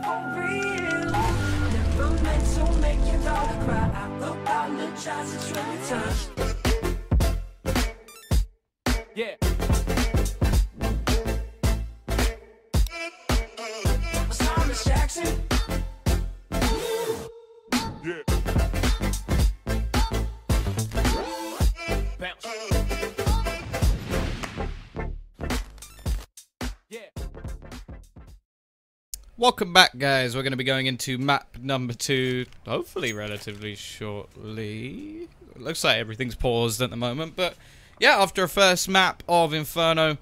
for real. Never meant to make your daughter cry. I apologize, it's really time. Yeah. Thomas Jackson. Yeah. Bounce. Yeah. Welcome back, guys. We're going to be going into map number 2, hopefully relatively shortly. Looks like everything's paused at the moment, but yeah, after a first map of Inferno,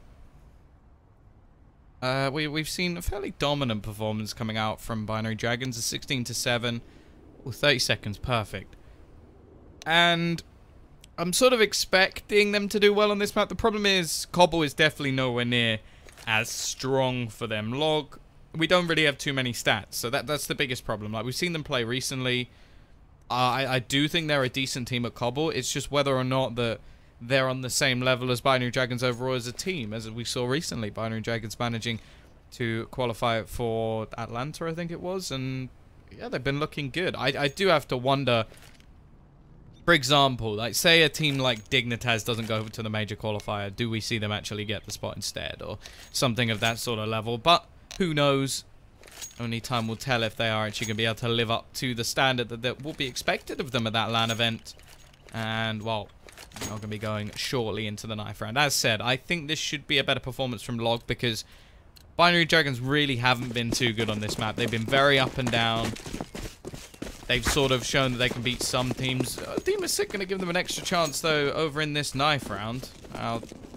we've seen a fairly dominant performance coming out from Binary Dragons, a 16-7, 30 seconds, perfect. And I'm sort of expecting them to do well on this map. The problem is, Cobble is definitely nowhere near as strong for them. Log, we don't really have too many stats, so that's the biggest problem. Like, we've seen them play recently. I do think they're a decent team at Cobble. It's just whether or not that they're on the same level as Binary Dragons overall as a team, as we saw recently. Binary Dragons managing to qualify for Atlanta, I think it was, and yeah, they've been looking good. I do have to wonder, for example, like say a team like Dignitas doesn't go over to the major qualifier, do we see them actually get the spot instead, or something of that sort of level? But who knows? Only time will tell if they are actually going to be able to live up to the standard that will be expected of them at that LAN event. And, well, we're not going to be going shortly into the knife round. As said, I think this should be a better performance from Log because Binary Dragons really haven't been too good on this map. They've been very up and down. They've sort of shown that they can beat some teams. Team is sick going to give them an extra chance, though, over in this knife round.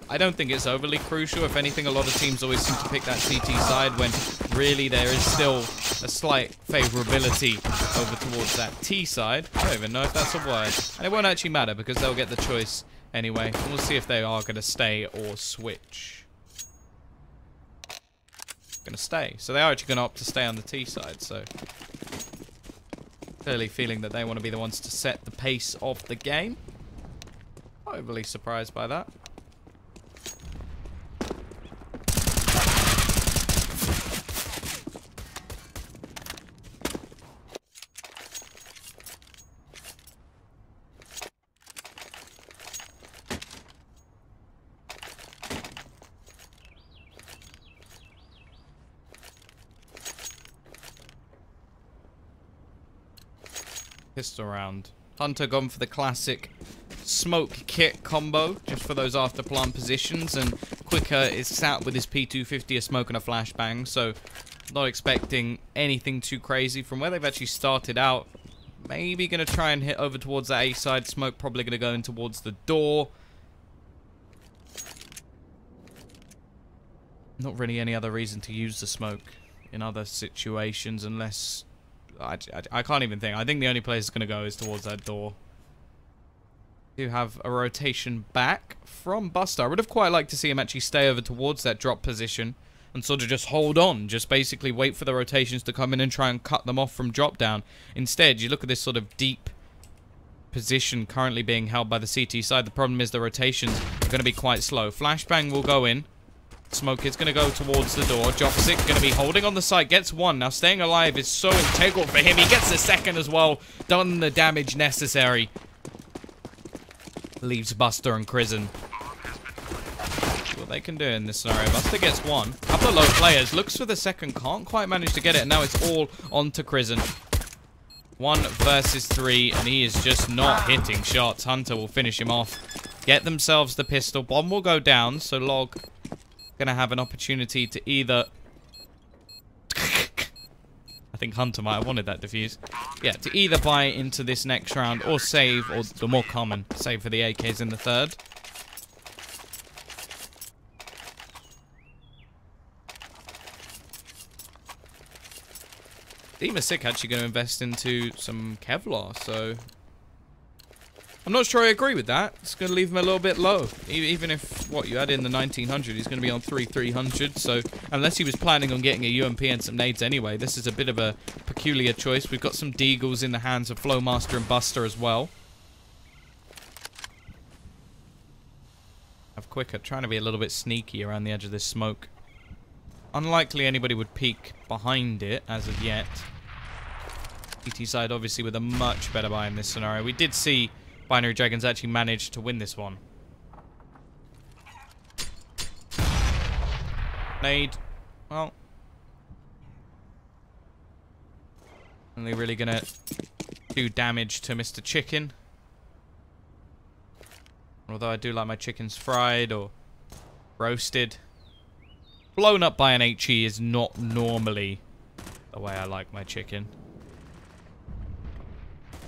I don't think it's overly crucial. If anything, a lot of teams always seem to pick that CT side when really there is still a slight favorability over towards that T side. I don't even know if that's a word. And it won't actually matter because they'll get the choice anyway. And we'll see if they are going to stay or switch. Going to stay. So they are actually going to opt to stay on the T side. So clearly feeling that they want to be the ones to set the pace of the game. Not overly surprised by that. Pistol round. Hunter gone for the classic smoke kit combo, just for those after plant positions, and Quicker is sat with his P250, a smoke and a flashbang, so not expecting anything too crazy from where they've actually started out. Maybe going to try and hit over towards that A side. Smoke probably going to go in towards the door. Not really any other reason to use the smoke in other situations unless... I can't even think. I think the only place it's going to go is towards that door. Do have a rotation back from Buster. I would have quite liked to see him actually stay over towards that drop position and sort of just hold on. Just basically wait for the rotations to come in and try and cut them off from drop down. Instead, you look at this sort of deep position currently being held by the CT side. The problem is the rotations are going to be quite slow. Flashbang will go in. Smoke is going to go towards the door. Jopsic going to be holding on the side. Gets one. Now staying alive is so integral for him. He gets the second as well. Done the damage necessary. Leaves Buster and Crizzen. See what they can do in this scenario. Buster gets one. Couple of low players. Looks for the second. Can't quite manage to get it. And now it's all on to Crizzen. 1 versus 3. And he is just not hitting shots. Hunter will finish him off. Get themselves the pistol. Bomb will go down. So Log... gonna have an opportunity to either... I think Hunter might have wanted that defuse. Yeah, to either buy into this next round or save, or the more common, save for the AKs in the third. Team is sick actually going to invest into some Kevlar, so... I'm not sure I agree with that. It's going to leave him a little bit low. Even if, what, you add in the 1900, he's going to be on 300. So, unless he was planning on getting a UMP and some nades anyway, this is a bit of a peculiar choice. We've got some deagles in the hands of Flowmaster and Buster as well. Have Quicker trying to be a little bit sneaky around the edge of this smoke. Unlikely anybody would peek behind it as of yet. ET side obviously with a much better buy in this scenario. We did see Binary Dragons actually manage to win this one. Nade. Well. Only really gonna do damage to Mr. Chicken. Although I do like my chickens fried or roasted. Blown up by an HE is not normally the way I like my chicken.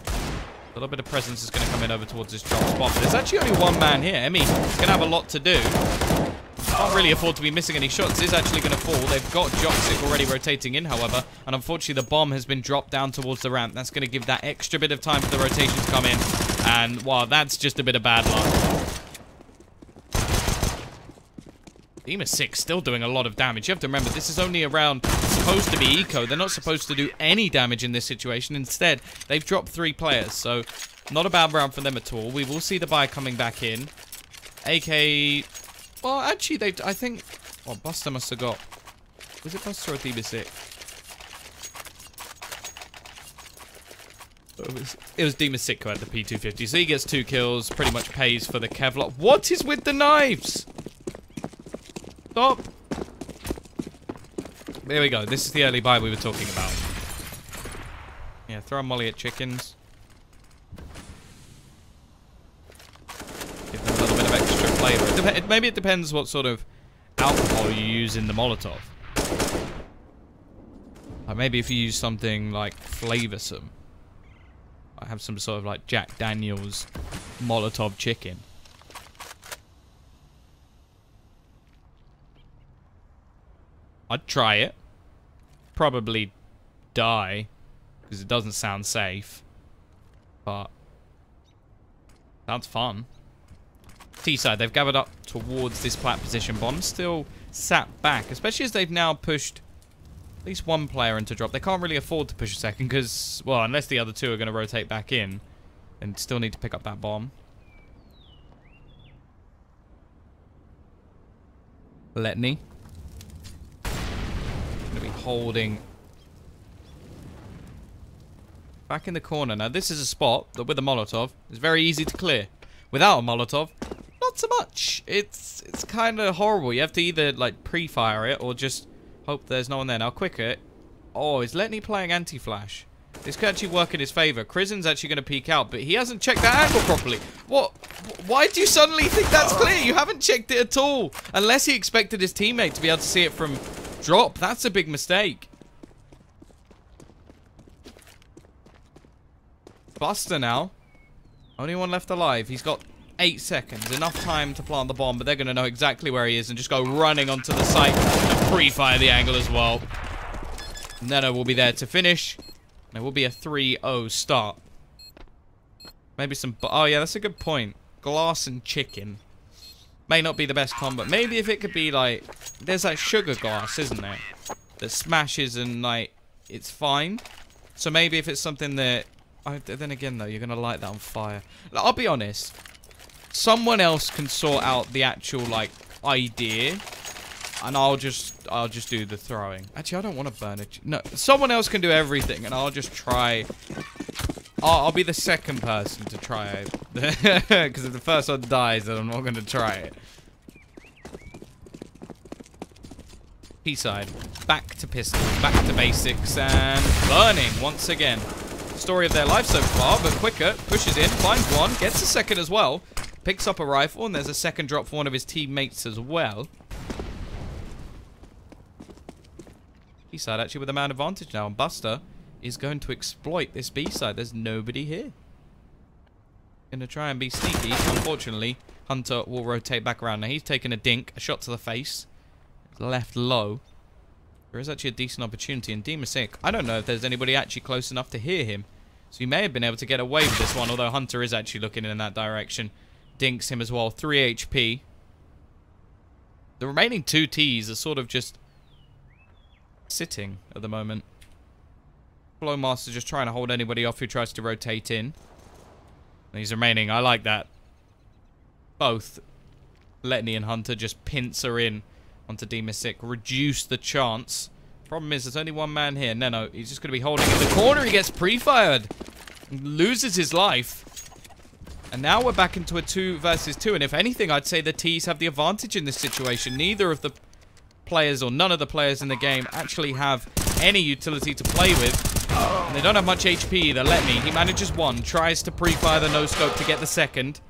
A little bit of presence is going to come in over towards this drop spot. But there's actually only one man here. Emmy is going to have a lot to do. Can't really afford to be missing any shots. Is actually going to fall. They've got Joxic already rotating in, however. And unfortunately, the bomb has been dropped down towards the ramp. That's going to give that extra bit of time for the rotation to come in. And, wow, that's just a bit of bad luck. Team of 6 still doing a lot of damage. You have to remember, this is only around supposed to be eco. They're not supposed to do any damage in this situation. Instead, they've dropped 3 players. So, not a bad round for them at all. We will see the buy coming back in. AK... Well, actually, I think... Oh, Buster must have got... Was it Buster or Debasic? It was Debasic who had the P250. So he gets 2 kills. Pretty much pays for the Kevlar. What is with the knives? Stop. There we go. This is the early buy we were talking about. Yeah, throw a molly at chickens. Give them a little bit of extra flavor. Maybe it depends what sort of alcohol you use in the Molotov. Like maybe if you use something like flavoursome. I have some sort of like Jack Daniels Molotov chicken. I'd try it. Probably die. Because it doesn't sound safe. But sounds fun. T-side, they've gathered up towards this plat position. Bomb still sat back. Especially as they've now pushed at least one player into drop. They can't really afford to push a second. Because, well, unless the other 2 are going to rotate back in. And still need to pick up that bomb. Letney. Going to be holding back in the corner. Now this is a spot that with a Molotov is very easy to clear. Without a Molotov, not so much. It's kind of horrible. You have to either like pre-fire it or just hope there's no one there. Now quicker. Oh, is Letney playing anti-flash? This could actually work in his favor. Krizen's actually going to peek out, but he hasn't checked that angle properly. What? Why do you suddenly think that's clear? You haven't checked it at all. Unless he expected his teammate to be able to see it from drop. That's a big mistake. Buster now. Only one left alive. He's got 8 seconds. Enough time to plant the bomb, but they're going to know exactly where he is and just go running onto the site and pre-fire the angle as well. Neno will be there to finish. It will be a 3-0 start. Maybe some... Oh, yeah, that's a good point. Glass and chicken. May not be the best combo. Maybe if it could be, like... There's, like, sugar glass, isn't there? That smashes and, like... It's fine. So maybe if it's something that... then again, though, you're going to light that on fire. I'll be honest. Someone else can sort out the actual, like, idea. And I'll just do the throwing. Actually, I don't want to burn it. No, someone else can do everything, and I'll just try. I'll be the second person to try it. Because if the first one dies, then I'm not going to try it. P-side. Back to pistols, back to basics, and burning once again. Story of their life so far, but quicker. Pushes in, finds one, gets a second as well. Picks up a rifle, and there's a second drop for one of his teammates as well. B-side actually with a man advantage now, and Buster is going to exploit this B-side. There's nobody here. Gonna try and be sneaky. Unfortunately, Hunter will rotate back around. Now he's taken a dink, a shot to the face. Left low. There is actually a decent opportunity, and Debasic, I don't know if there's anybody actually close enough to hear him. So he may have been able to get away with this one, although Hunter is actually looking in that direction. Dinks him as well. 3 HP. The remaining 2 Ts are sort of just sitting at the moment. Flowmaster just trying to hold anybody off who tries to rotate in. And he's remaining. I like that. Both Letney and Hunter just pincer in onto Dimisic. Reduce the chance. Problem is, there's only one man here. No, he's just going to be holding in the corner. He gets pre-fired. Loses his life. And now we're back into a 2 versus 2. And if anything, I'd say the T's have the advantage in this situation. Neither of the players, or none of the players in the game, actually have any utility to play with. And they don't have much HP either. Let me. He manages one. Tries to pre-fire the no-scope to get the second.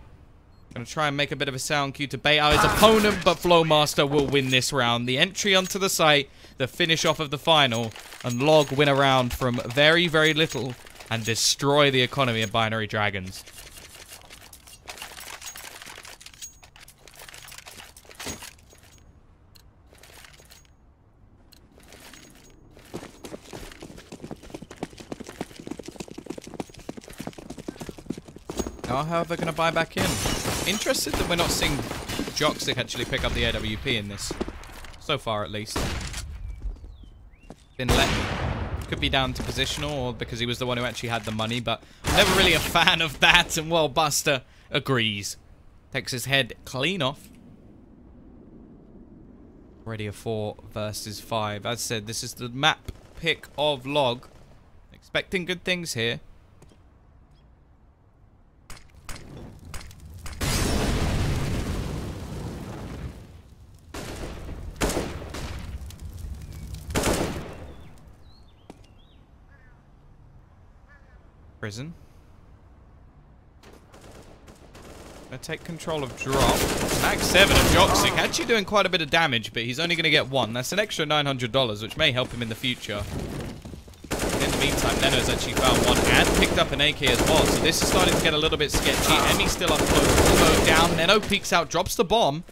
Going to try and make a bit of a sound cue to bait out his opponent, but Flowmaster will win this round. The entry onto the site, the finish off of the final, and Log win a round from very, very little and destroy the economy of Binary Dragons. Now, how are they going to buy back in? Interested that we're not seeing Joxic actually pick up the AWP in this. So far, at least. Been let. Could be down to positional, or because he was the one who actually had the money, but I'm never really a fan of that, and well, Buster agrees. Takes his head clean off. Already a 4 versus 5. As said, this is the map pick of Log. Expecting good things here. Prison. Gonna take control of drop. Max 7 of Joxic. Actually doing quite a bit of damage, but he's only gonna get 1. That's an extra $900, which may help him in the future. In the meantime, Leno's actually found one and picked up an AK as well. So this is starting to get a little bit sketchy. Emmy's still up close. Almost down. Leno peeks out, drops the bomb.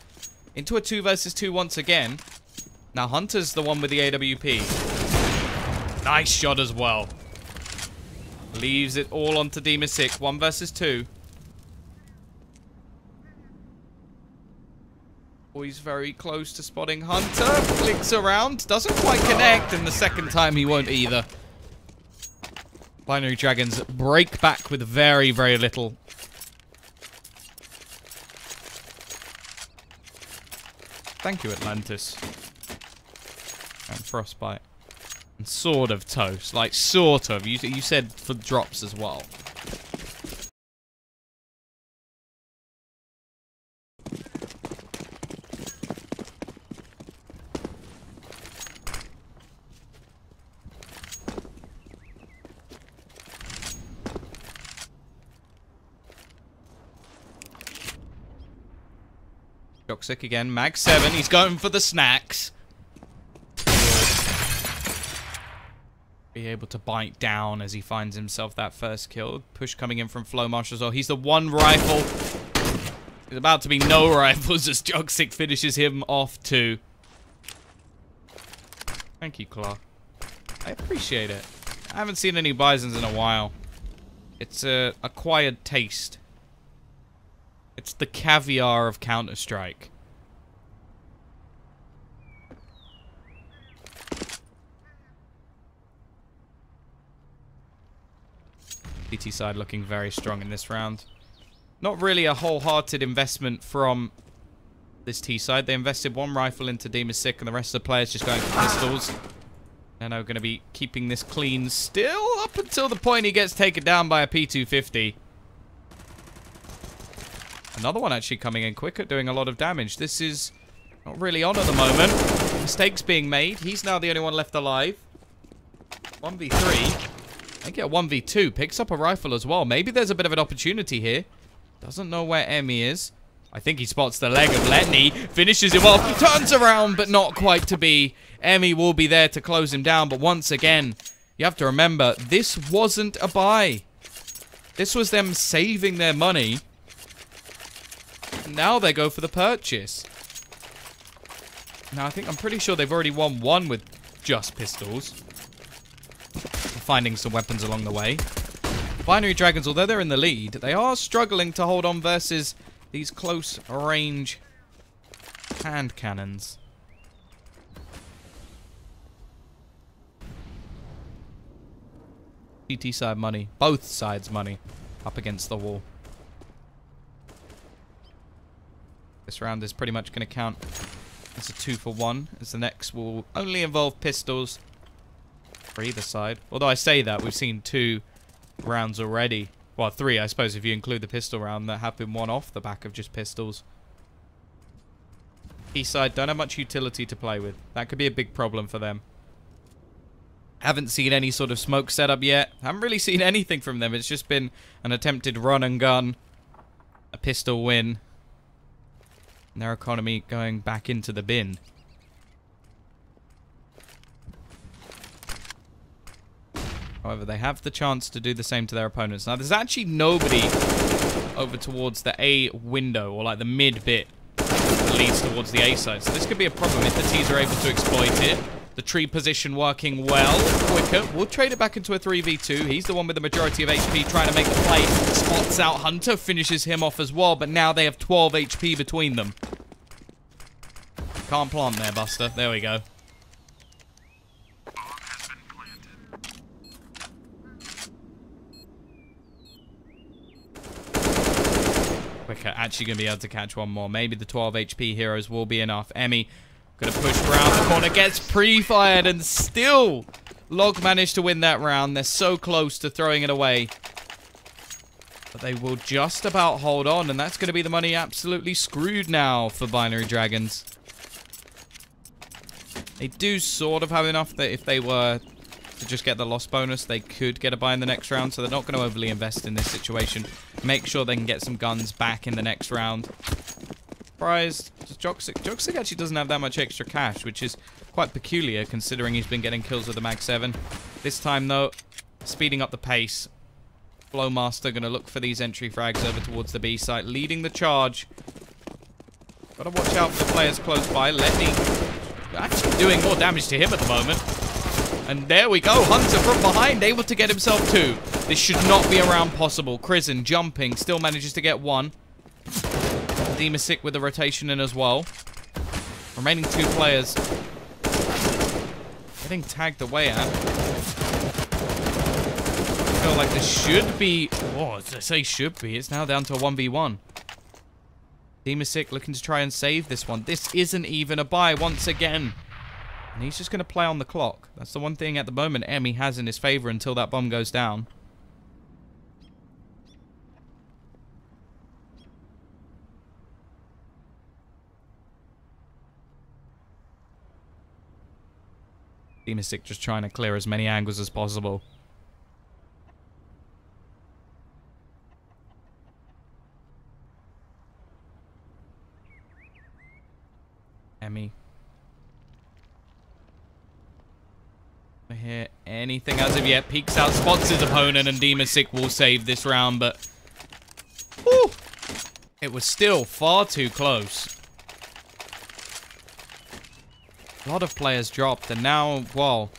Into a 2 versus 2 once again. Now Hunter's the one with the AWP. Nice shot as well. Leaves it all onto Dimisic. 1 versus 2. Oh, he's very close to spotting Hunter. Flicks around. Doesn't quite connect. And the second time he won't either. Binary Dragons break back with very, very little. Thank you, Atlantis. And Frostbite. And sort of toast. Like, sort of. You said for drops as well. Joxic again. Mag 7. He's going for the snacks. Be able to bite down as he finds himself that first kill. Push coming in from Flowmarsh as well. He's the one rifle. There's about to be no rifles as Joxic finishes him off too. Thank you, Claw. I appreciate it. I haven't seen any Bisons in a while. It's a acquired taste. It's the caviar of Counter-Strike. PT side looking very strong in this round. Not really a wholehearted investment from this T side. They invested 1 rifle into Dimisic and the rest of the players just going for pistols. And are going to be keeping this clean still up until the point he gets taken down by a P250. Another one actually coming in quicker, doing a lot of damage. This is not really on at the moment. Mistakes being made. He's now the only one left alive. 1v3. I get 1v2. Picks up a rifle as well. Maybe there's a bit of an opportunity here. Doesn't know where Emmy is. I think he spots the leg of Letney. Finishes him off. Turns around, but not quite to be. Emmy will be there to close him down. But once again, you have to remember, this wasn't a buy. This was them saving their money. Now they go for the purchase. Now, I'm pretty sure they've already won 1 with just pistols. Finding some weapons along the way. Binary Dragons, although they're in the lead, they are struggling to hold on versus these close range hand cannons. GT side money, both sides money, up against the wall. This round is pretty much going to count It's a 2-for-1, as the next will only involve pistols for either side. Although I say that, we've seen 2 rounds already. Well, 3, I suppose, if you include the pistol round that have been won off the back of just pistols. East side don't have much utility to play with. That could be a big problem for them. Haven't seen any sort of smoke setup yet. Haven't really seen anything from them. It's just been an attempted run and gun. A pistol win. And their economy going back into the bin. However, they have the chance to do the same to their opponents. Now, there's actually nobody over towards the A window, or like the mid bit that leads towards the A side. So this could be a problem if the T's are able to exploit it. The tree position working well. Quicker. We'll trade it back into a 3v2. He's the one with the majority of HP trying to make the play. Spots out Hunter, finishes him off as well, but now they have 12 HP between them. Can't plant there, Buster. There we go. Quicker actually going to be able to catch one more. Maybe the 12 HP heroes will be enough. Emmy going to push around the corner, gets pre-fired, and still Log managed to win that round. They're so close to throwing it away. But they will just about hold on, and that's going to be the money absolutely screwed now for Binary Dragons. They do sort of have enough that if they were to just get the loss bonus, they could get a buy in the next round, so they're not going to overly invest in this situation. Make sure they can get some guns back in the next round. Surprised. Joxic actually doesn't have that much extra cash, which is quite peculiar considering he's been getting kills with the Mag 7. This time, though, speeding up the pace. Flowmaster going to look for these entry frags over towards the B site, leading the charge. Got to watch out for the players close by. Letney actually doing more damage to him at the moment. And there we go. Hunter from behind, able to get himself 2. This should not be a round possible. Krisen jumping, still manages to get 1. Demasic with the rotation in as well. Remaining 2 players. Getting tagged away at. I feel like this should be... Oh, I say should be. It's now down to a 1v1. Demasic looking to try and save this one. This isn't even a buy once again. And he's just going to play on the clock. That's the one thing at the moment Emmy has in his favor until that bomb goes down. Demasic just trying to clear as many angles as possible. Emmy. I hear anything as of yet. Peeks out, spots his opponent, and Demasic will save this round, but... Whew, it was still far too close. A lot of players dropped, and now, well...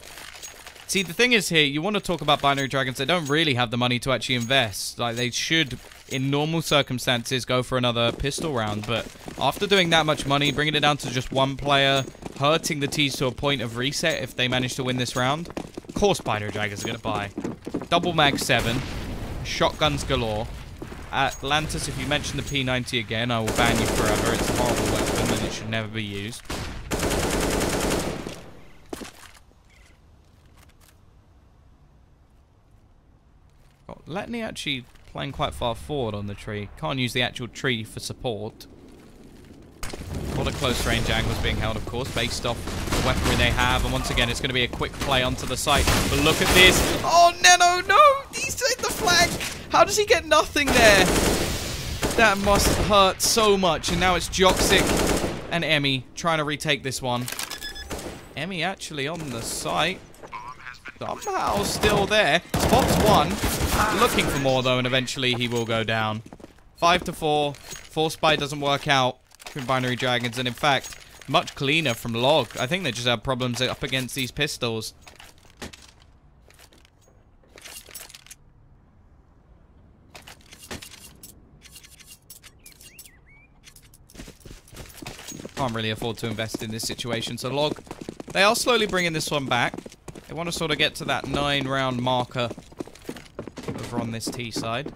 See, the thing is here, you want to talk about Binary Dragons, they don't really have the money to actually invest. Like, they should, in normal circumstances, go for another pistol round, but after doing that much money, bringing it down to just 1 player, hurting the T's to a point of reset if they manage to win this round, of course Binary Dragons are going to buy. Double Mag 7, shotguns galore. Atlantis, if you mention the P90 again, I will ban you forever. It's a horrible weapon, and it should never be used. Letney actually playing quite far forward on the tree. Can't use the actual tree for support. A lot of close range angles being held, of course, based off the weaponry they have. And once again, it's going to be a quick play onto the site. But look at this. Oh, Neno, no! He's hit the flag. How does he get nothing there? That must hurt so much. And now it's Joxic and Emmy trying to retake this one. Emmy actually on the site. Somehow still there. Spots 1. Looking for more, though, and eventually he will go down. 5-4. Force Spy doesn't work out from Binary Dragons, and in fact, much cleaner from Log. I think they just have problems up against these pistols. Can't really afford to invest in this situation, so Log, they are slowly bringing this one back. They want to sort of get to that 9-round marker over on this T side.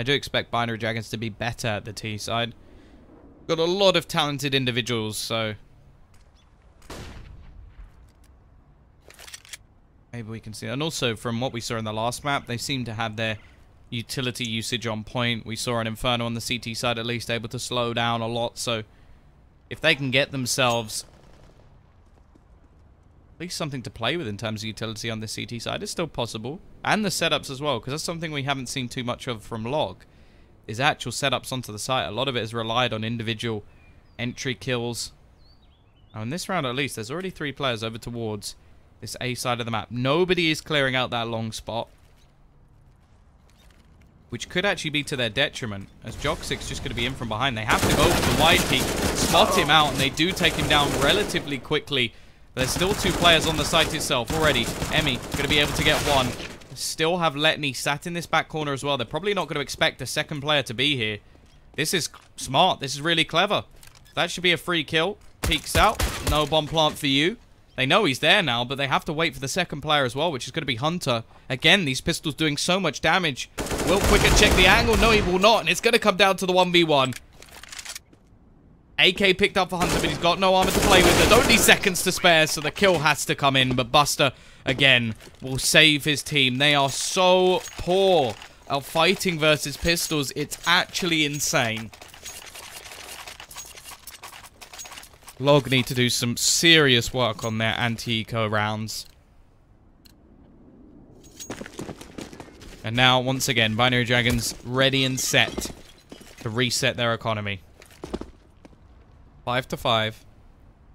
I do expect Binary Dragons to be better at the T side. Got a lot of talented individuals, so maybe we can see. And also, from what we saw in the last map, they seem to have their utility usage on point. We saw an Inferno on the CT side at least able to slow down a lot, so if they can get themselves at least something to play with in terms of utility on the CT side, it's still possible. And the setups as well, because that's something we haven't seen too much of from Log, is actual setups onto the site. A lot of it has relied on individual entry kills. Now in this round at least, there's already 3 players over towards this A side of the map. Nobody is clearing out that long spot, which could actually be to their detriment, as Joxic's just going to be in from behind. They have to go for the wide peak, spot him out, and they do take him down relatively quickly. There's still 2 players on the site itself already. Emmy going to be able to get 1. Still have Letney sat in this back corner as well. They're probably not going to expect a second player to be here. This is smart. This is really clever. That should be a free kill. Peeks out. No bomb plant for you. They know he's there now, but they have to wait for the second player as well, which is going to be Hunter. Again, these pistols doing so much damage. Will Quicker check the angle? No, he will not, and it's going to come down to the 1v1. AK picked up for Hunter, but he's got no armor to play with. There's only seconds to spare, so the kill has to come in. But Buster, again, will save his team. They are so poor at fighting versus pistols. It's actually insane. Log need to do some serious work on their anti-eco rounds. And now, once again, Binary Dragons ready and set to reset their economy. 5-5.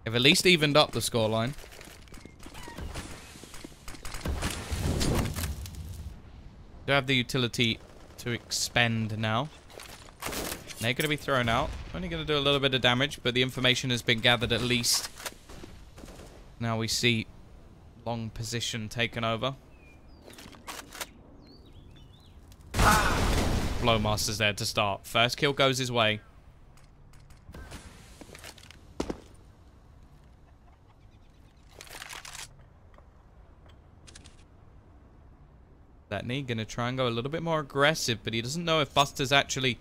They've at least evened up the scoreline. They have the utility to expend now. They're going to be thrown out. Only going to do a little bit of damage, but the information has been gathered at least. Now we see long position taken over. Blowmaster's there to start. First kill goes his way. Letney gonna try and go a little bit more aggressive, but he doesn't know if Buster's actually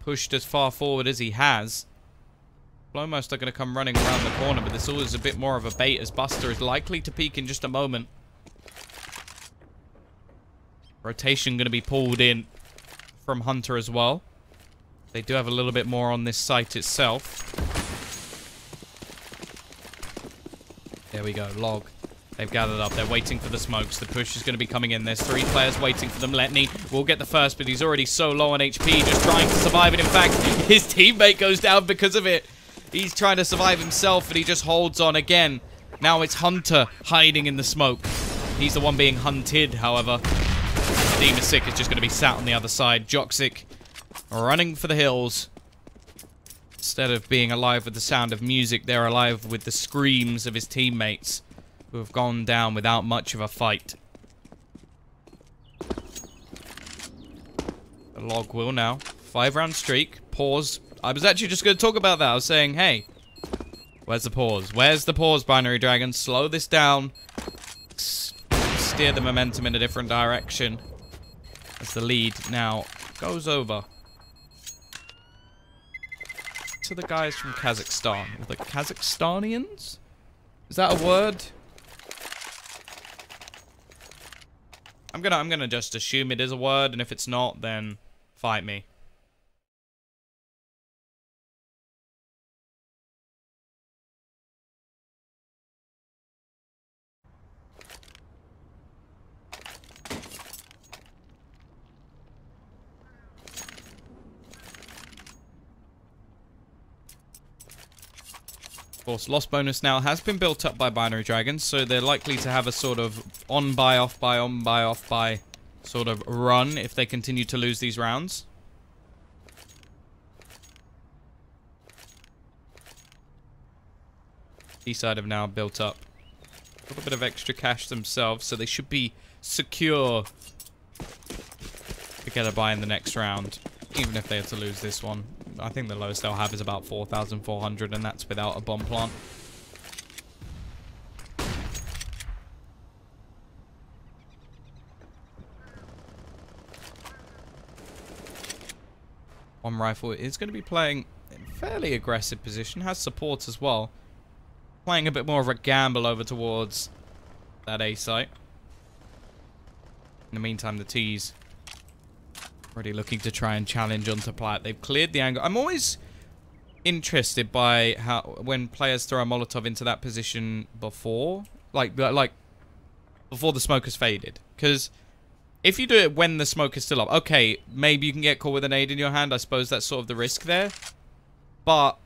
pushed as far forward as he has. Blowmaster gonna come running around the corner, but this all is a bit more of a bait, as Buster is likely to peek in just a moment. Rotation gonna be pulled in from Hunter as well. They do have a little bit more on this site itself. There we go, Log. They've gathered up. They're waiting for the smokes. The push is going to be coming in. There's 3 players waiting for them. Letney will get the first, but he's already so low on HP, just trying to survive it. In fact, his teammate goes down because of it. He's trying to survive himself, and he just holds on again. Now it's Hunter hiding in the smoke. He's the one being hunted, however. Demasic is just going to be sat on the other side. Joxic running for the hills. Instead of being alive with the sound of music, they're alive with the screams of his teammates, who have gone down without much of a fight. The Log will now. 5-round streak. Pause. I was actually just going to talk about that. I was saying, hey, where's the pause? Where's the pause, Binary Dragons? Slow this down. Steer the momentum in a different direction. As the lead now goes over to the guys from Kazakhstan. Or the Kazakhstanians? Is that a word? I'm gonna just assume it is a word, and if it's not, then fight me. Of course, loss bonus now has been built up by Binary Dragons, so they're likely to have a sort of on-buy, off-buy, on-buy, off-buy sort of run if they continue to lose these rounds. Eastside have now built up a little bit of extra cash themselves, so they should be secure to get a buy in the next round, even if they had to lose this one. I think the lowest they'll have is about 4,400, and that's without a bomb plant. One rifle is going to be playing in fairly aggressive position. Has support as well. Playing a bit more of a gamble over towards that A site. In the meantime, the T's already looking to try and challenge onto plat. They've cleared the angle. I'm always interested by how when players throw a Molotov into that position before, like before the smoke has faded. Because if you do it when the smoke is still up, okay, maybe you can get caught with an aid in your hand. I suppose that's sort of the risk there. But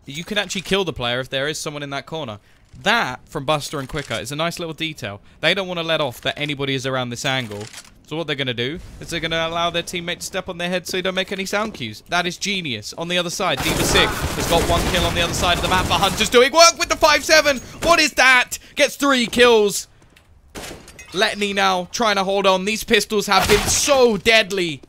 you can actually kill the player if there is someone in that corner. That, from Buster and Quicker, is a nice little detail. They don't want to let off that anybody is around this angle. So what they're going to do is they're going to allow their teammate to step on their head so they don't make any sound cues. That is genius. On the other side, Diva6 has got 1 kill on the other side of the map, but Hunter's doing work with the 5-7. What is that? Gets 3 kills. Letney now trying to hold on. These pistols have been so deadly.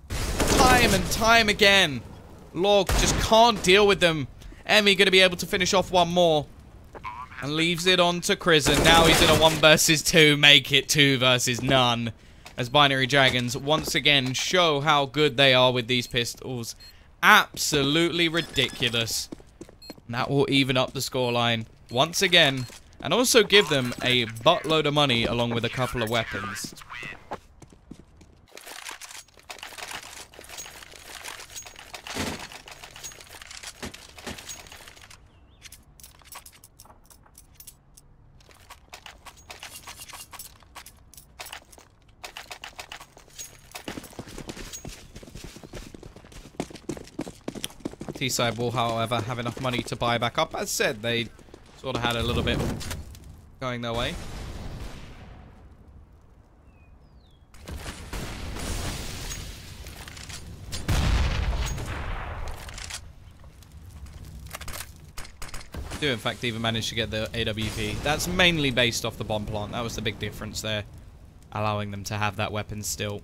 Time and time again. Log just can't deal with them. Emmy going to be able to finish off one more. And leaves it on to Crizzen. Now he's in a 1 versus 2. Make it 2 versus none. As Binary Dragons once again show how good they are with these pistols. Absolutely ridiculous. And that will even up the scoreline once again. And also give them a buttload of money along with a couple of weapons. T-side will, however, have enough money to buy back up. As said, they sort of had a little bit going their way. Do, in fact, even manage to get the AWP. That's mainly based off the bomb plant. That was the big difference there, allowing them to have that weapon still.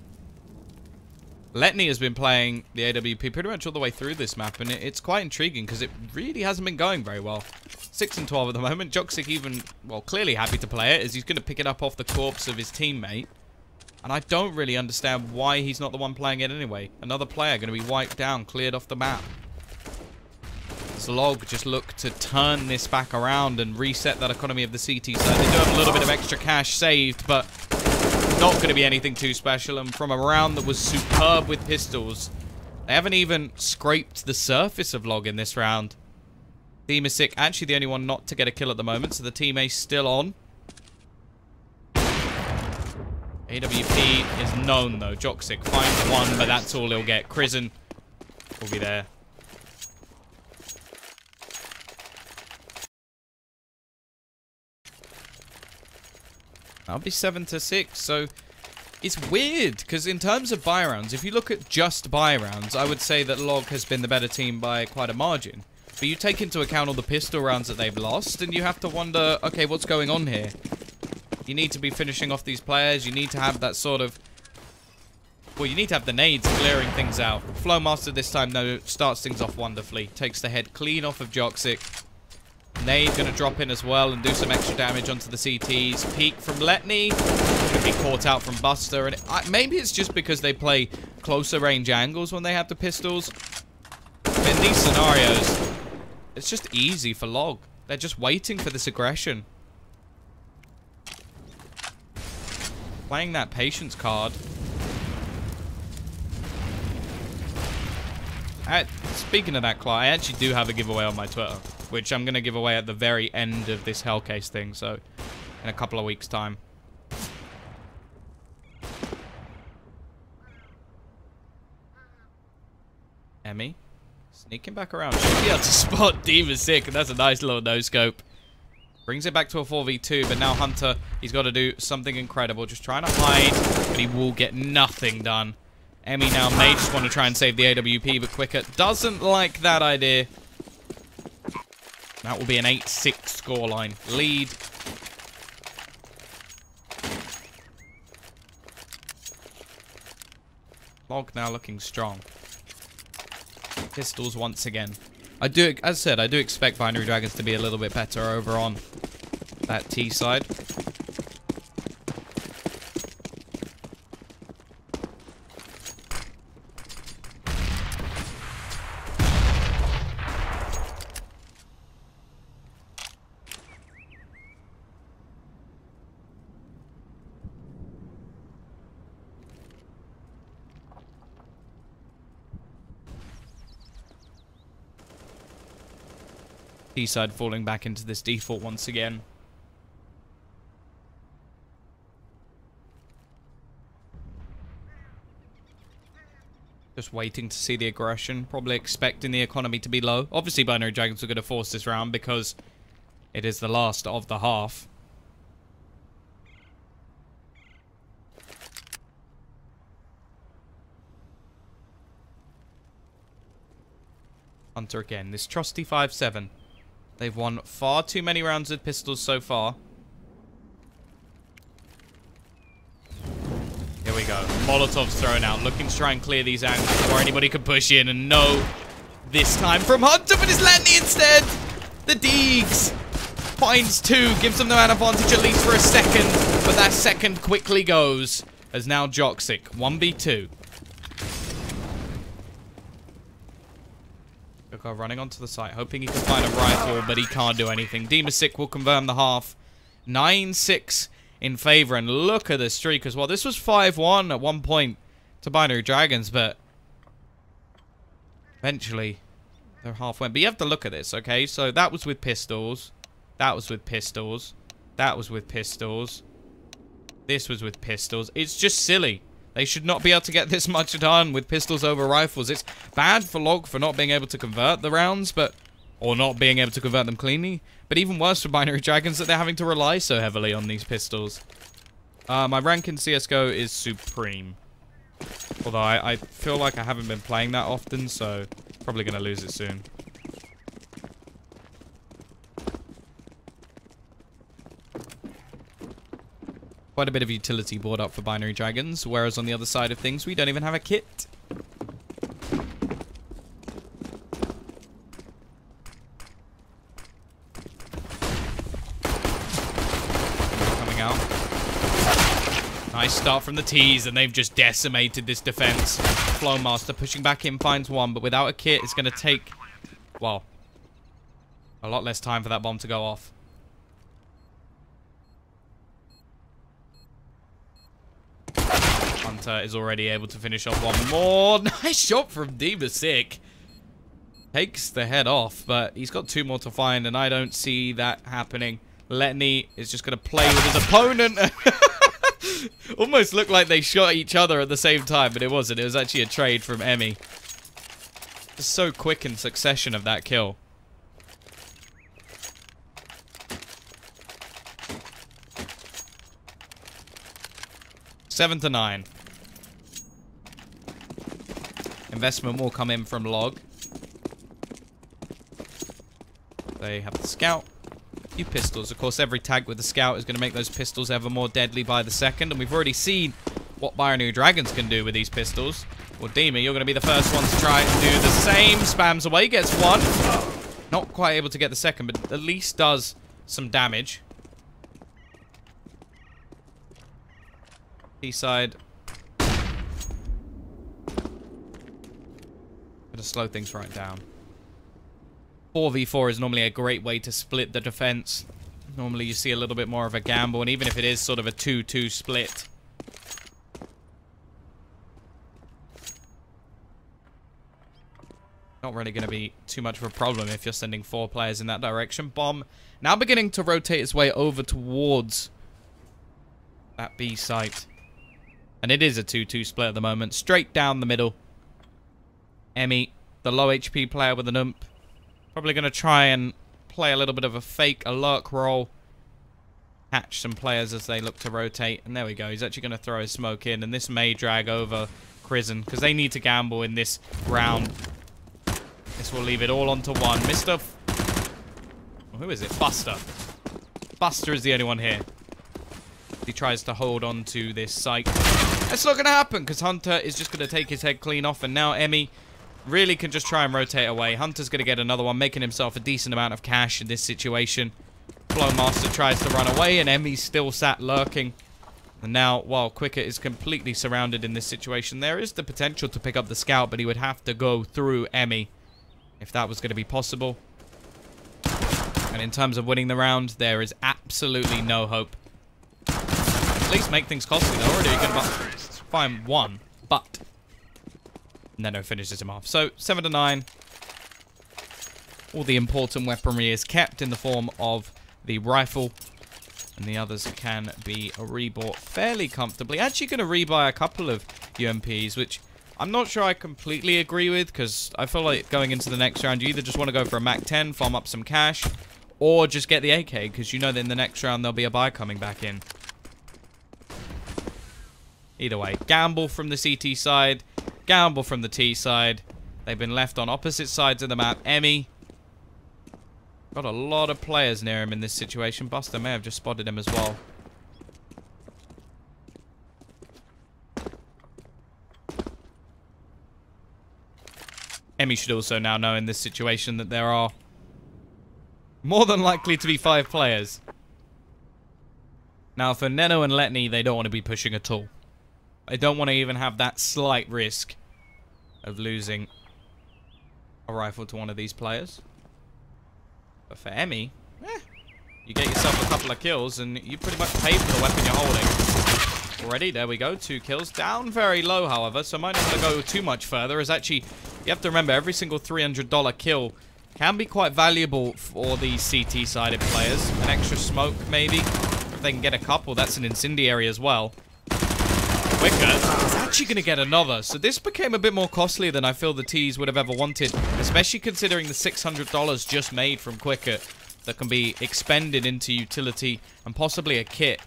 Letney has been playing the AWP pretty much all the way through this map, and it's quite intriguing because it really hasn't been going very well. 6 and 12 at the moment. Joxic even, well, clearly happy to play it as he's going to pick it up off the corpse of his teammate. And I don't really understand why he's not the one playing it anyway. Another player going to be wiped down, cleared off the map. Zlog just look to turn this back around and reset that economy of the CT side. They do have a little bit of extra cash saved, but not going to be anything too special. And from a round that was superb with pistols, they haven't even scraped the surface of Log in this round. Team is sick. Actually, the only one not to get a kill at the moment, so the team A's still on. AWP is known, though. Joxic finds one, but that's all he'll get. Crizzen will be there. That'll be 7 to 6, so it's weird, because in terms of buy rounds, if you look at just buy rounds, I would say that Log has been the better team by quite a margin. But you take into account all the pistol rounds that they've lost, and you have to wonder, okay, what's going on here? You need to be finishing off these players, you need to have that sort of... Well, you need to have the nades clearing things out. Flowmaster this time, though, starts things off wonderfully. Takes the head clean off of Joxic. Nade going to drop in as well and do some extra damage onto the CTs. Peek from Letney. Going to be caught out from Buster. And maybe it's just because they play closer range angles when they have the pistols. But in these scenarios, it's just easy for Log. They're just waiting for this aggression. Playing that patience card. Speaking of that, Clark, I actually do have a giveaway on my Twitter, which I'm going to give away at the very end of this Hellcase thing, so in a couple of weeks' time. Emmy, sneaking back around. Should be able to spot Diva sick, and that's a nice little no-scope. Brings it back to a 4v2, but now Hunter, he's got to do something incredible. Just trying to hide, but he will get nothing done. Emmy now may just want to try and save the AWP, but Quicker doesn't like that idea. That will be an 8-6 scoreline lead. Log now looking strong. Pistols once again. As I said, I do expect Binary Dragons to be a little bit better over on that T side. T-side falling back into this default once again. Just waiting to see the aggression. Probably expecting the economy to be low. Obviously, Binary Dragons are going to force this round because it is the last of the half. Hunter again. This trusty 5-7. They've won far too many rounds with pistols so far. Here we go. Molotov's thrown out, looking to try and clear these angles before anybody can push in. And no, this time from Hunter, but it's Letney instead. The Deegs finds 2, gives them the man advantage at least for a second. But that second quickly goes as now Joxic, 1v2. Running onto the site, hoping he can find a rifle, but he can't do anything. Demasic will confirm the half. 9-6 in favor, and look at the streak as well. This was 5-1 at one point to Binary Dragons, but eventually their half went. But you have to look at this, okay? So that was with pistols. That was with pistols. That was with pistols. This was with pistols. It's just silly. They should not be able to get this much done with pistols over rifles. It's bad for Log for not being able to convert the rounds, or not being able to convert them cleanly. But even worse for Binary Dragons that they're having to rely so heavily on these pistols. My rank in CSGO is Supreme. Although I feel like I haven't been playing that often, so probably going to lose it soon. Quite a bit of utility board up for Binary Dragons, whereas on the other side of things, we don't even have a kit. Coming out. Nice start from the T's, and they've just decimated this defense. Flowmaster pushing back in, finds 1, but without a kit, it's going to take, well, a lot less time for that bomb to go off. Hunter is already able to finish off 1 more. Nice shot from Demasic. Takes the head off, but he's got 2 more to find, and I don't see that happening. Letney is just going to play with his opponent. Almost looked like they shot each other at the same time, but it wasn't. It was actually a trade from Emmy. Just so quick in succession of that kill. Seven to 9. Investment will come in from Log. They have the scout. A few pistols. Of course, every tag with the scout is going to make those pistols ever more deadly by the second. And we've already seen what Binary Dragons can do with these pistols. Well, Dima, you're going to be the first one to try and do the same. Spams away, gets 1. Not quite able to get the second, but at least does some damage. T-side. Gonna slow things right down. 4v4 is normally a great way to split the defense. Normally you see a little bit more of a gamble, and even if it is sort of a 2-2 split, not really going to be too much of a problem if you're sending 4 players in that direction. Bomb now beginning to rotate its way over towards that B site. And it is a 2-2 split at the moment. Straight down the middle. Emmy, the low HP player with an ump. Probably going to try and play a little bit of a fake, a lurk roll. Catch some players as they look to rotate. And there we go. He's actually going to throw his smoke in. And this may drag over Prison, because they need to gamble in this round. This will leave it all onto 1. Mr. Who is it? Buster. Buster is the only one here. He tries to hold on to this site. That's not going to happen, because Hunter is just going to take his head clean off, and now Emmy really can just try and rotate away. Hunter's going to get another one, making himself a decent amount of cash in this situation. Flowmaster tries to run away, and Emmy's still sat lurking. And now, while Quicker is completely surrounded in this situation, there is the potential to pick up the scout, but he would have to go through Emmy if that was going to be possible. And in terms of winning the round, there is absolutely no hope. At least make things costly. They're already going to find 1, but Neno finishes him off. So 7 to 9. All the important weaponry is kept in the form of the rifle, and the others can be rebought fairly comfortably. Actually going to rebuy a couple of UMPs, which I'm not sure I completely agree with, because I feel like going into the next round, you either just want to go for a MAC-10, farm up some cash, or just get the AK, because you know that in the next round there'll be a buy coming back in. Either way, gamble from the CT side, gamble from the T side. They've been left on opposite sides of the map. Emmy got a lot of players near him in this situation. Buster may have just spotted him as well. Emmy should also now know in this situation that there are more than likely to be 5 players. Now, for Neno and Letney, they don't want to be pushing at all. They don't want to even have that slight risk of losing a rifle to one of these players. But for Emmy, you get yourself a couple of kills and you pretty much pay for the weapon you're holding. Already, there we go, 2 kills. Down very low, however, so might not want to go too much further, as actually, you have to remember, every single $300 kill can be quite valuable for these CT-sided players. An extra smoke, maybe. If they can get a couple, that's an incendiary as well. Quicker is actually going to get another. So this became a bit more costly than I feel the T's would have ever wanted, especially considering the $600 just made from Quicker that can be expended into utility and possibly a kit.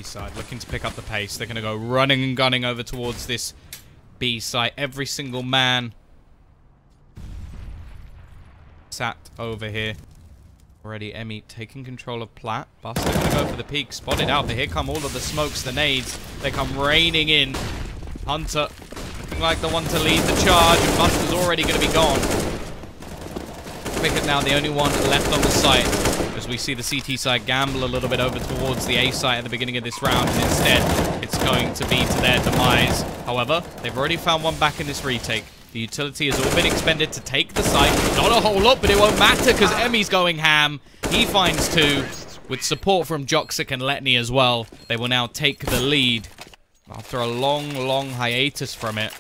Side looking to pick up the pace. They're going to go running and gunning over towards this B site. Every single man sat over here. Already Emmy taking control of Platt. Buster going to go for the peak. Spotted out, but here come all of the smokes, the nades. They come raining in. Hunter looking like the one to lead the charge, and Buster's already going to be gone. Pickett now the only one left on the site, as we see the CT side gamble a little bit over towards the A site at the beginning of this round, and instead it's going to be to their demise. However, they've already found one back in this retake. The utility has all been expended to take the site. Not a whole lot, but it won't matter because Emmy's going ham. He finds 2 with support from Joxic and Letney as well. They will now take the lead after a long hiatus from it.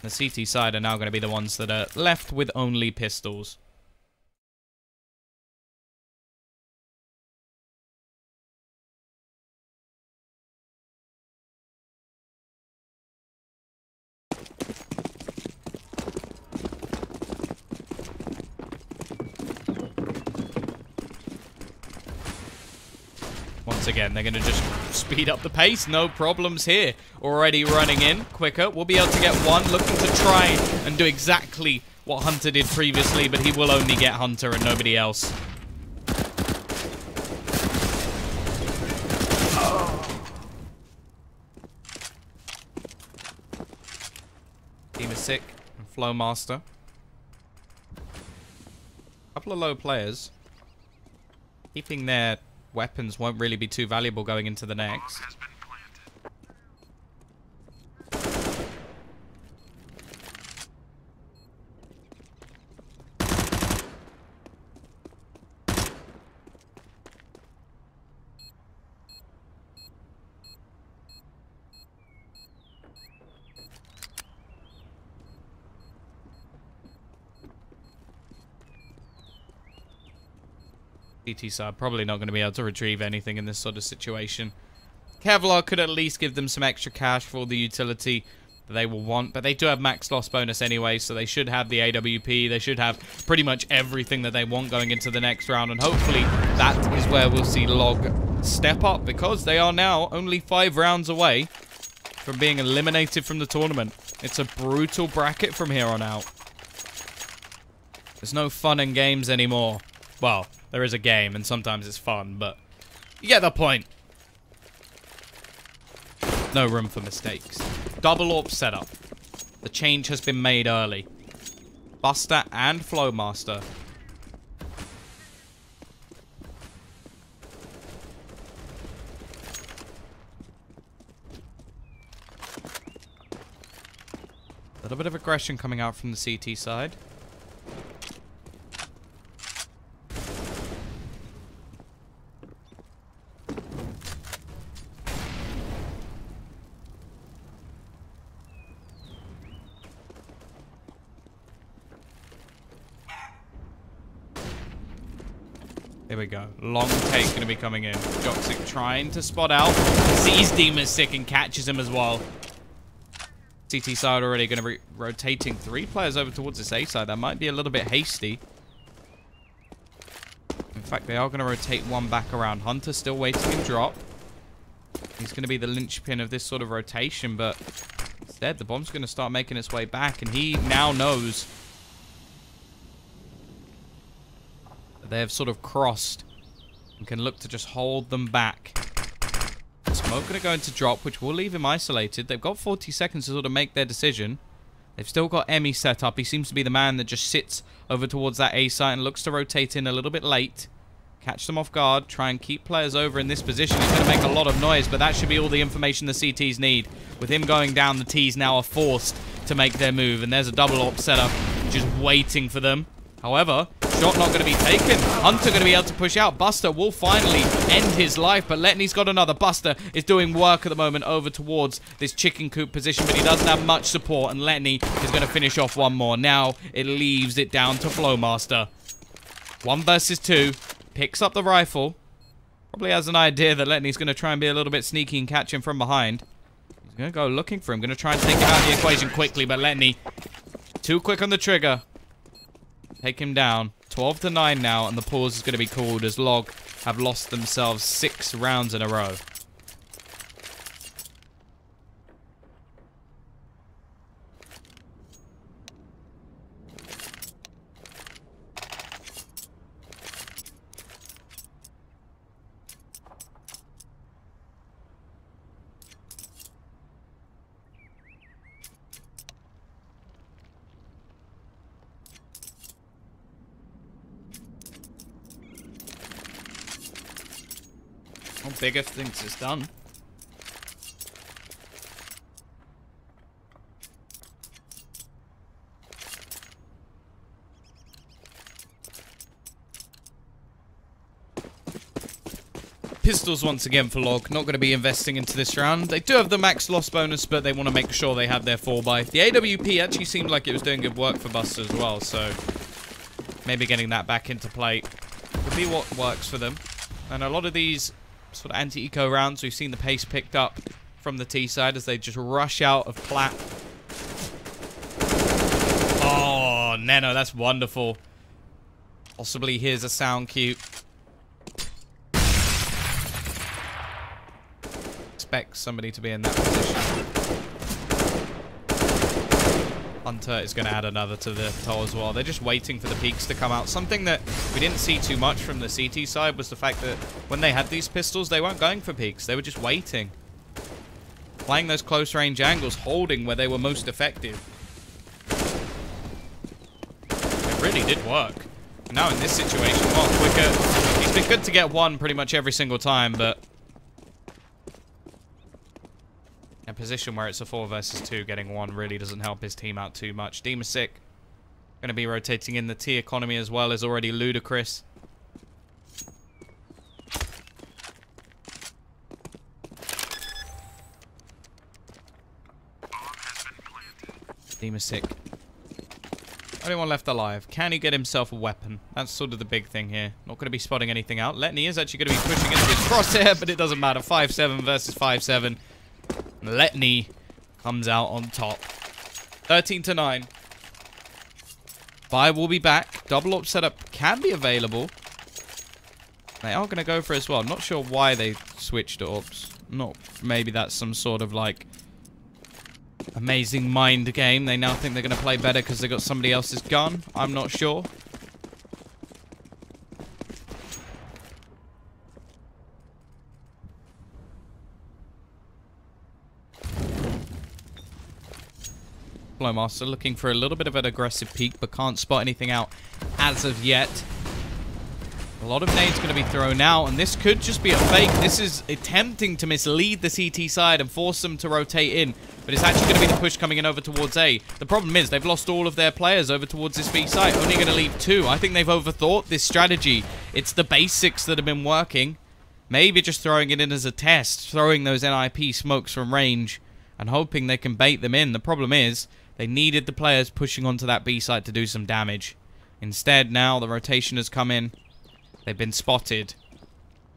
The CT side are now going to be the ones that are left with only pistols. Once again, they're going to just speed up the pace. No problems here. Already running in. Quicker. We'll be able to get one. Looking to try and do exactly what Hunter did previously, but he will only get Hunter and nobody else. Team is sick. And Flowmaster. Couple of low players. Keeping their weapons won't really be too valuable going into the next. CT side probably not going to be able to retrieve anything in this sort of situation. Kevlar could at least give them some extra cash for the utility that they will want, but they do have max loss bonus anyway, so they should have the AWP. They should have pretty much everything that they want going into the next round, and hopefully that is where we'll see Log step up, because they are now only 5 rounds away from being eliminated from the tournament. It's a brutal bracket from here on out. There's no fun and games anymore. Well, there is a game, and sometimes it's fun, but you get the point. No room for mistakes. Double AWP setup. The change has been made early. Buster and Flowmaster. little bit of aggression coming out from the CT side. Here we go. Long take going to be coming in. Joxic trying to spot out. Sees Demon Sick and catches him as well. CT side already going to be rotating 3 players over towards this A side. That might be a little bit hasty. In fact, they are going to rotate 1 back around. Hunter still waiting in drop. He's going to be the linchpin of this sort of rotation, but instead the bomb's going to start making its way back, and he now knows they have sort of crossed and can look to just hold them back. Smoke going to go into drop, which will leave him isolated. They've got 40 seconds to sort of make their decision. They've still got Emmy set up. He seems to be the man that just sits over towards that A site and looks to rotate in a little bit late. Catch them off guard. Try and keep players over in this position. It's going to make a lot of noise, but that should be all the information the CTs need. With him going down, the Ts now are forced to make their move, and there's a double op setup just waiting for them. However, shot not going to be taken. Hunter going to be able to push out. Buster will finally end his life, but Letney's got another. Buster is doing work at the moment over towards this chicken coop position, but he doesn't have much support, and Letney is going to finish off one more. Now it leaves it down to Flowmaster. 1 versus 2. Picks up the rifle. Probably has an idea that Letney's going to try and be a little bit sneaky and catch him from behind. He's going to go looking for him. Going to try and take him out of the equation quickly, but Letney too quick on the trigger. Take him down. 12-9 now, and the pause is going to be called as Log have lost themselves 6 rounds in a row. Bigger thinks it's done. Pistols once again for Log. Not going to be investing into this round. They do have the max loss bonus, but they want to make sure they have their 4x. The AWP actually seemed like it was doing good work for Buster as well, so maybe getting that back into play would be what works for them. And a lot of these sort of anti-eco rounds, we've seen the pace picked up from the T side as they just rush out of plat. Oh, Neno, that's wonderful. Possibly here's a sound cue. Expect somebody to be in that position. Hunter is going to add another to the toll as well. They're just waiting for the peaks to come out. Something that we didn't see too much from the CT side was the fact that when they had these pistols, they weren't going for peaks. They were just waiting. Playing those close range angles, holding where they were most effective. It really did work. Now in this situation, well, quicker. It's been good to get 1 pretty much every single time, but a position where it's a 4 versus 2, getting 1 really doesn't help his team out too much. Demasic going to be rotating in. The T economy as well is already ludicrous. Demasic. Only one left alive. Can he get himself a weapon? That's sort of the big thing here. Not going to be spotting anything out. Letney is actually going to be pushing into his crosshair, but it doesn't matter. 5-7 versus 5-7. Letney comes out on top. 13-9. Vi will be back. Double op setup can be available. They are going to go for it as well. I'm not sure why they switched ops. Not maybe that's some sort of like amazing mind game. They now think they're going to play better because they got somebody else's gun. I'm not sure. Flowmaster looking for a little bit of an aggressive peek, but can't spot anything out as of yet. A lot of nades going to be thrown out, and this could just be a fake. This is attempting to mislead the CT side and force them to rotate in, but it's actually going to be the push coming in over towards A. The problem is they've lost all of their players over towards this B site, only going to leave 2. I think they've overthought this strategy. It's the basics that have been working. Maybe just throwing it in as a test, throwing those NIP smokes from range and hoping they can bait them in. The problem is they needed the players pushing onto that B site to do some damage. Instead, now the rotation has come in. They've been spotted.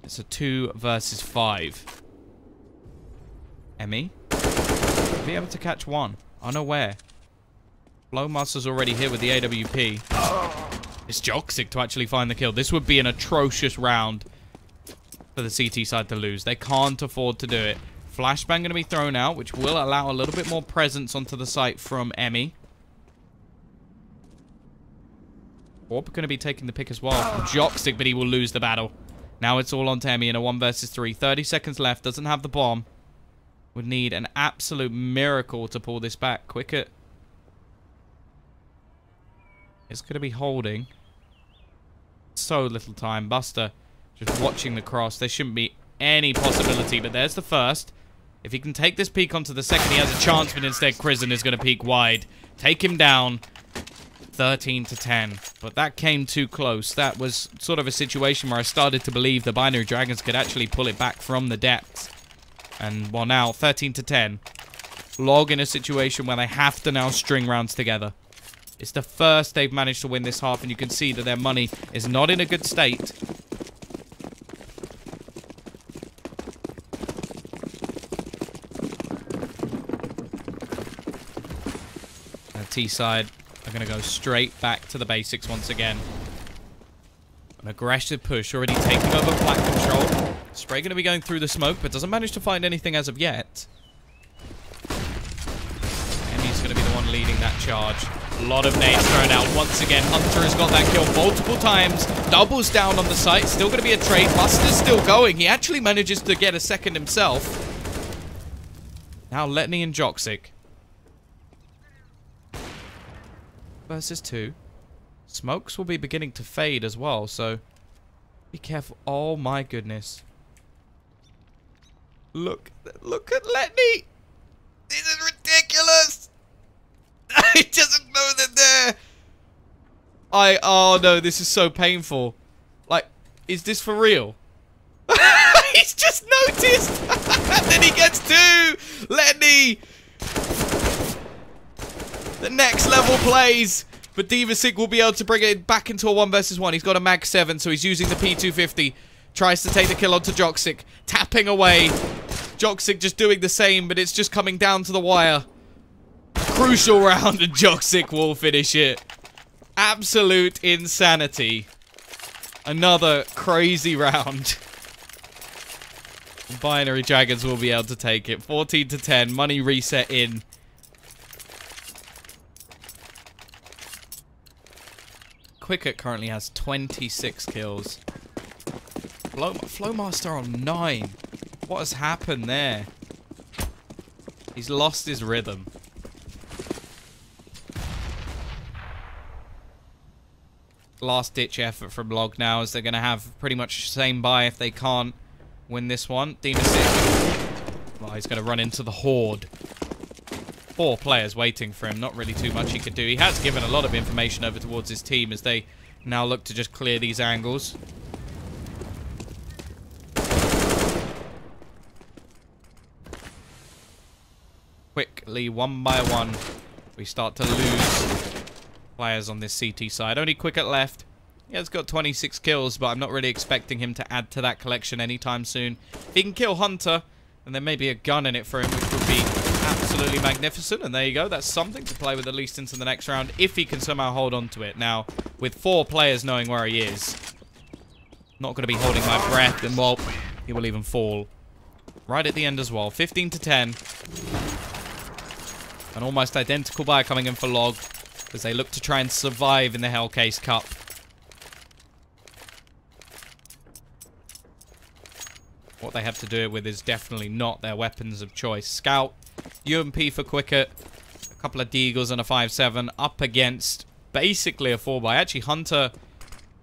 It's a 2 versus 5. Emmy? Be able to catch 1. Unaware. Flowmaster's already here with the AWP. It's Joxic to actually find the kill. This would be an atrocious round for the CT side to lose. They can't afford to do it. Flashbang going to be thrown out, which will allow a little bit more presence onto the site from Emmy. Orb going to be taking the pick as well from Joxic, but he will lose the battle. Now it's all on to Emmy in a 1 versus 3. 30 seconds left. Doesn't have the bomb. Would need an absolute miracle to pull this back. Quicker. It's going to be holding. So little time. Buster just watching the cross. There shouldn't be any possibility, but there's the first. If he can take this peek onto the second, he has a chance, but instead Crizzen is going to peek wide. Take him down. 13 to 10. But that came too close. That was sort of a situation where I started to believe the Binary Dragons could actually pull it back from the depths. And, well, now, 13 to 10. Log in a situation where they have to now string rounds together. It's the first they've managed to win this half, and you can see that their money is not in a good state. T-side are going to go straight back to the basics once again. An aggressive push, already taking over flat control. Spray going to be going through the smoke, but doesn't manage to find anything as of yet. Emmy's going to be the one leading that charge. A lot of nades thrown out. Once again, Hunter has got that kill multiple times. Doubles down on the site. Still going to be a trade. Buster's still going. He actually manages to get a second himself. Now Letney and Joxic. Versus 2. Smokes will be beginning to fade as well, so be careful. Oh my goodness. Look at Letney. This is ridiculous. He doesn't know that there. Oh no, this is so painful. Like, is this for real? He's just noticed. And then he gets 2. Letney. The next level plays, but Divasic will be able to bring it back into a 1 versus 1. He's got a mag 7, so he's using the P250. Tries to take the kill onto Joxic, tapping away. Joxic just doing the same, but it's just coming down to the wire. Crucial round, and Joxic will finish it. Absolute insanity. Another crazy round. Binary Dragons will be able to take it. 14 to 10, money reset in. Quicket currently has 26 kills. Flowmaster on 9. What has happened there? He's lost his rhythm. Last ditch effort from Log now, as they're going to have pretty much the same buy if they can't win this one. Dimasic. Well, he's going to run into the Horde. 4 players waiting for him. Not really too much he could do. He has given a lot of information over towards his team as they now look to just clear these angles. Quickly, 1 by 1, we start to lose players on this CT side. Only Quicket left. He has got 26 kills, but I'm not really expecting him to add to that collection anytime soon. If he can kill Hunter, and there may be a gun in it for him, which would be absolutely magnificent. And there you go. That's something to play with at least into the next round, if he can somehow hold on to it. Now, with 4 players knowing where he is, not going to be holding my breath, and well, he will even fall right at the end as well. 15 to 10. An almost identical buy coming in for Log, as they look to try and survive in the Hellcase Cup. What they have to do it with is definitely not their weapons of choice. Scout, UMP for Quicket, a couple of Deagles and a 5.7 up against basically a 4 by. Actually, Hunter,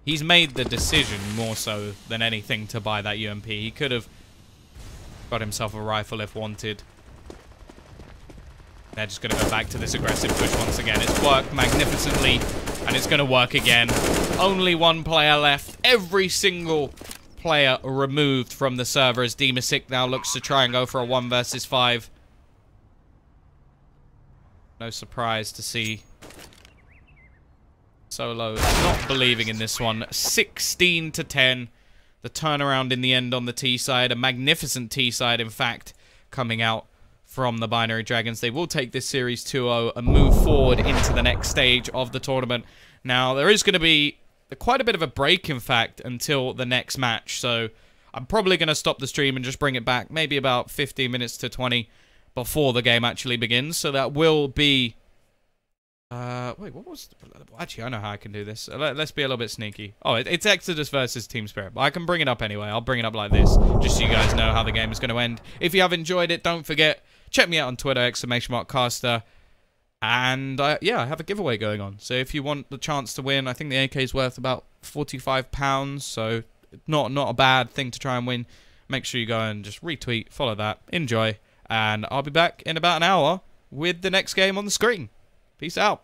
He's made the decision more so than anything to buy that UMP. He could have got himself a rifle if wanted. They're just going to go back to this aggressive push once again. It's worked magnificently, and it's going to work again. Only one player left. Every single player removed from the server as Demasic now looks to try and go for a 1 versus 5. No surprise to see Solo not believing in this one. 16 to 10. The turnaround in the end on the T side. A magnificent T side, in fact, coming out from the Binary Dragons. They will take this series 2-0 and move forward into the next stage of the tournament. Now, there is going to be quite a bit of a break, in fact, until the next match. So, I'm probably going to stop the stream and just bring it back maybe about 15 minutes to 20 before the game actually begins. So, that will be... wait, what was... Actually, I know how I can do this. Let's be a little bit sneaky. Oh, it's Exodus versus Team Spirit. But I can bring it up anyway. I'll bring it up like this, just so you guys know how the game is going to end. If you have enjoyed it, don't forget, check me out on Twitter, !caster. And, yeah, I have a giveaway going on. So if you want the chance to win, I think the AK is worth about £45. So not a bad thing to try and win. Make sure you go and just retweet, follow that, enjoy. And I'll be back in about an hour with the next game on the screen. Peace out.